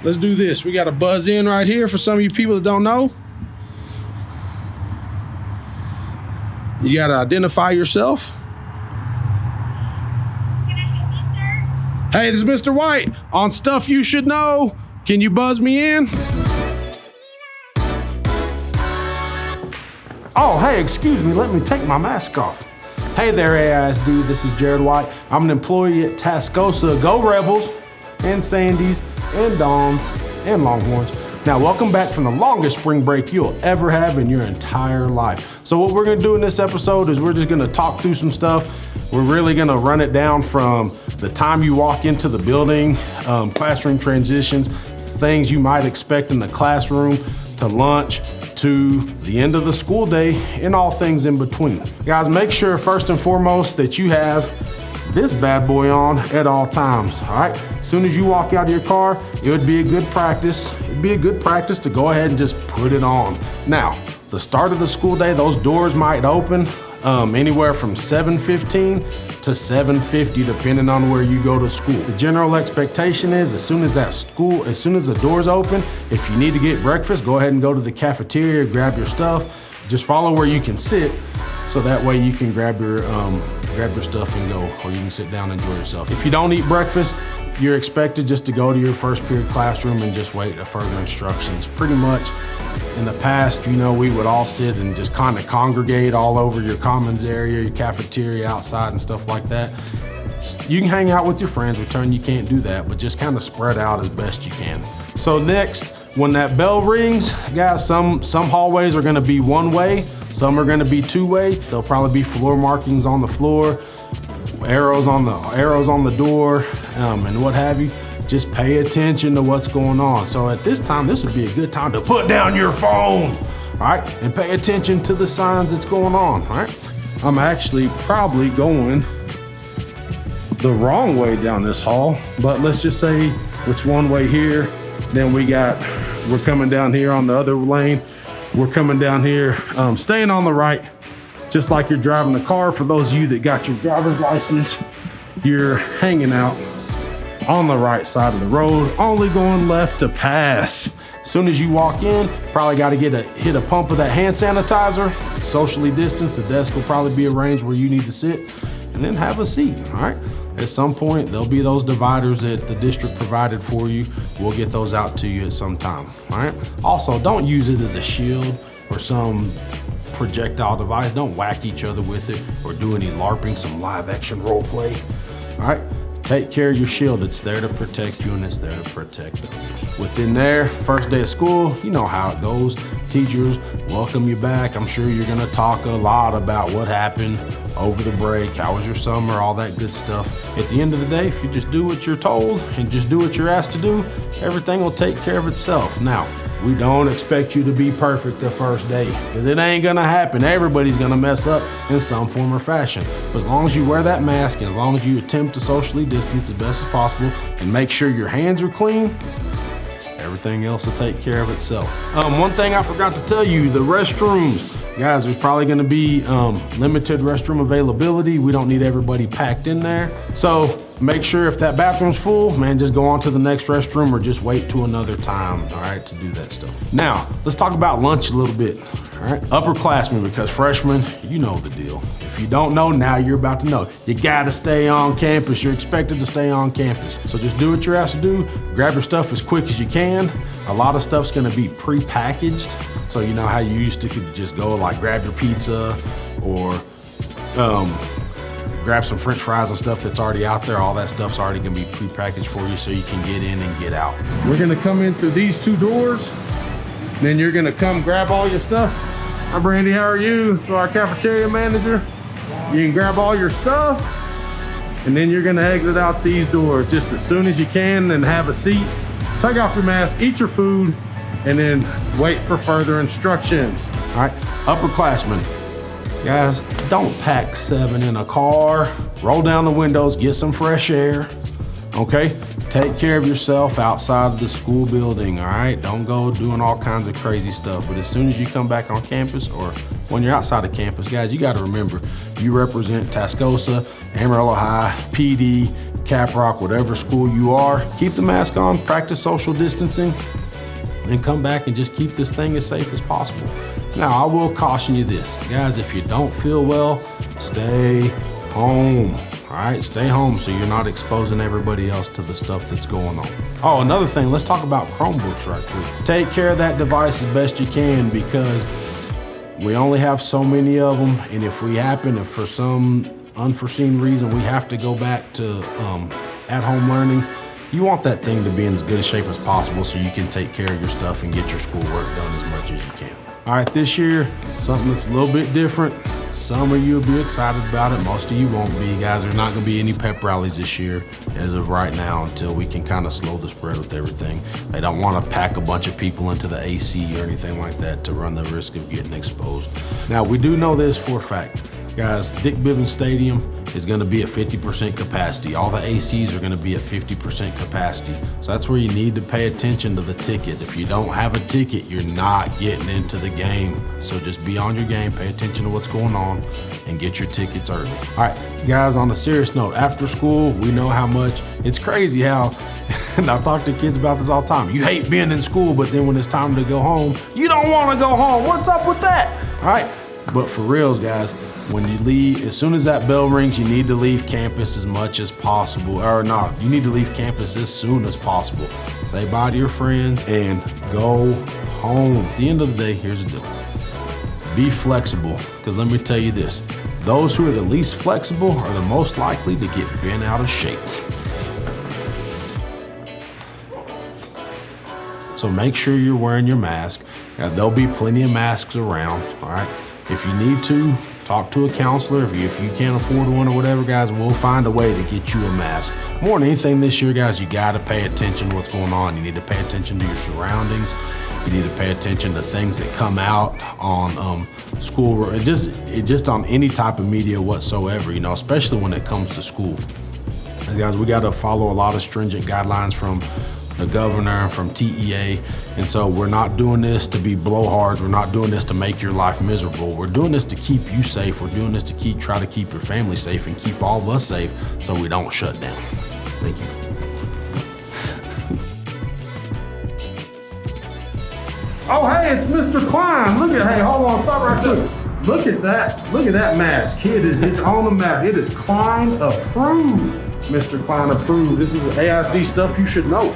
let's do this. We got a buzz in right here for some of you people that don't know. You gotta identify yourself. Hey, this is Mr. White on Stuff You Should Know. Can you buzz me in? Oh, hey, excuse me, let me take my mask off. Hey there, AIS dude, this is Jared White. I'm an employee at Tascosa. Go Rebels, and Sandies, and Dons, and Longhorns. Now, welcome back from the longest spring break you'll ever have in your entire life. So what we're gonna do in this episode is we're just gonna talk through some stuff. We're really gonna run it down from the time you walk into the building, classroom transitions, things you might expect in the classroom, to lunch, to the end of the school day, and all things in between. Guys, make sure first and foremost that you have this bad boy on at all times, all right? As soon as you walk out of your car, it would be a good practice. It'd be a good practice to go ahead and just put it on. Now, the start of the school day, those doors might open anywhere from 7:15 to 7:50, depending on where you go to school. The general expectation is as soon as the doors open, if you need to get breakfast, go ahead and go to the cafeteria, grab your stuff. Just follow where you can sit, so that way you can grab your stuff and go, or you can sit down and enjoy yourself. If you don't eat breakfast, you're expected just to go to your first period classroom and just wait for further instructions. Pretty much in the past, you know, we would all sit and just kind of congregate all over your commons area, your cafeteria outside and stuff like that. You can hang out with your friends, return you can't do that, but just kind of spread out as best you can. So next, when that bell rings, guys, some hallways are gonna be one way, some are gonna be two way. There'll probably be floor markings on the floor, arrows on the door, and what have you. Just pay attention to what's going on. So at this time, this would be a good time to put down your phone, all right? And pay attention to the signs that's going on, all right? I'm actually probably going the wrong way down this hall, but let's just say it's one way here. Then we're coming down here on the other lane. We're coming down here, staying on the right, just like you're driving the car. For those of you that got your driver's license, you're hanging out on the right side of the road, only going left to pass. As soon as you walk in, probably got to hit a pump of that hand sanitizer, socially distanced. The desk will probably be arranged where you need to sit, and then have a seat, all right? At some point, there'll be those dividers that the district provided for you. We'll get those out to you at some time, all right? Also, don't use it as a shield or some projectile device. Don't whack each other with it or do any LARPing, some live action role play, all right? Take care of your shield. It's there to protect you and it's there to protect others. Within there, first day of school, you know how it goes. Teachers welcome you back. I'm sure you're gonna talk a lot about what happened over the break, how was your summer, all that good stuff. At the end of the day, if you just do what you're told and just do what you're asked to do, everything will take care of itself. Now, we don't expect you to be perfect the first day, because it ain't gonna happen. Everybody's gonna mess up in some form or fashion. But as long as you wear that mask, and as long as you attempt to socially distance as best as possible and make sure your hands are clean, everything else will take care of itself. One thing I forgot to tell you, the restrooms. Guys, there's probably gonna be limited restroom availability. We don't need everybody packed in there. So make sure if that bathroom's full, man, just go on to the next restroom or just wait to another time, all right, to do that stuff. Now, let's talk about lunch a little bit, all right? Upperclassmen, because freshmen, you know the deal. If you don't know, now you're about to know. You gotta stay on campus. You're expected to stay on campus. So just do what you're asked to do. Grab your stuff as quick as you can. A lot of stuff's gonna be pre-packaged. So you know how you used to could just go like grab your pizza or grab some French fries and stuff that's already out there. All that stuff's already gonna be pre-packaged for you so you can get in and get out. We're gonna come in through these two doors. Then you're gonna come grab all your stuff. Hi Brandy, how are you? So our cafeteria manager. You can grab all your stuff and then you're gonna exit out these doors just as soon as you can and have a seat. Take off your mask, eat your food, and then wait for further instructions. All right, upperclassmen. Guys, don't pack 7 in a car. Roll down the windows, get some fresh air, okay? Take care of yourself outside of the school building, all right? Don't go doing all kinds of crazy stuff. But as soon as you come back on campus or when you're outside of campus, guys, you gotta remember, you represent Tascosa, Amarillo High, PD, Caprock, whatever school you are, keep the mask on, practice social distancing, and come back and just keep this thing as safe as possible. Now, I will caution you this, guys, if you don't feel well, stay home. All right, stay home so you're not exposing everybody else to the stuff that's going on. Oh, another thing, let's talk about Chromebooks right quick. Take care of that device as best you can because we only have so many of them, and if for some unforeseen reason we have to go back to at-home learning, you want that thing to be in as good a shape as possible so you can take care of your stuff and get your schoolwork done as much as you can. All right, this year, something that's a little bit different. Some of you will be excited about it. Most of you won't be, guys. There's not gonna be any pep rallies this year as of right now until we can kind of slow the spread with everything. They don't want to pack a bunch of people into the AC or anything like that to run the risk of getting exposed. Now, we do know this for a fact. Guys, Dick Bivens Stadium is gonna be at 50% capacity. All the ACs are gonna be at 50% capacity. So that's where you need to pay attention to the ticket. If you don't have a ticket, you're not getting into the game. So just be on your game, pay attention to what's going on, and get your tickets early. All right, guys, on a serious note, after school, we know how much, it's crazy how, and I talk to kids about this all the time, you hate being in school, but then when it's time to go home, you don't wanna go home. What's up with that? All right, but for reals, guys, when you leave, as soon as that bell rings, you need to leave campus as much as possible, or not, you need to leave campus as soon as possible. Say bye to your friends and go home. At the end of the day, here's the deal. Be flexible, because let me tell you this, those who are the least flexible are the most likely to get bent out of shape. So make sure you're wearing your mask. There'll be plenty of masks around, all right? If you need to, talk to a counselor. If you can't afford one or whatever, guys, we'll find a way to get you a mask. More than anything this year, guys, you gotta pay attention to what's going on. You need to pay attention to your surroundings. You need to pay attention to things that come out on school, just on any type of media whatsoever, you know, especially when it comes to school. And guys, we gotta follow a lot of stringent guidelines from the governor and from TEA. And so we're not doing this to be blowhards. We're not doing this to make your life miserable. We're doing this to keep you safe. We're doing this to try to keep your family safe and keep all of us safe so we don't shut down. Thank you. Oh, hey, it's Mr. Klein. Hey, hold on, stop right quick. Look at that mask. It's on the map. It is Klein approved. Mr. Klein approved. This is ASD stuff you should know.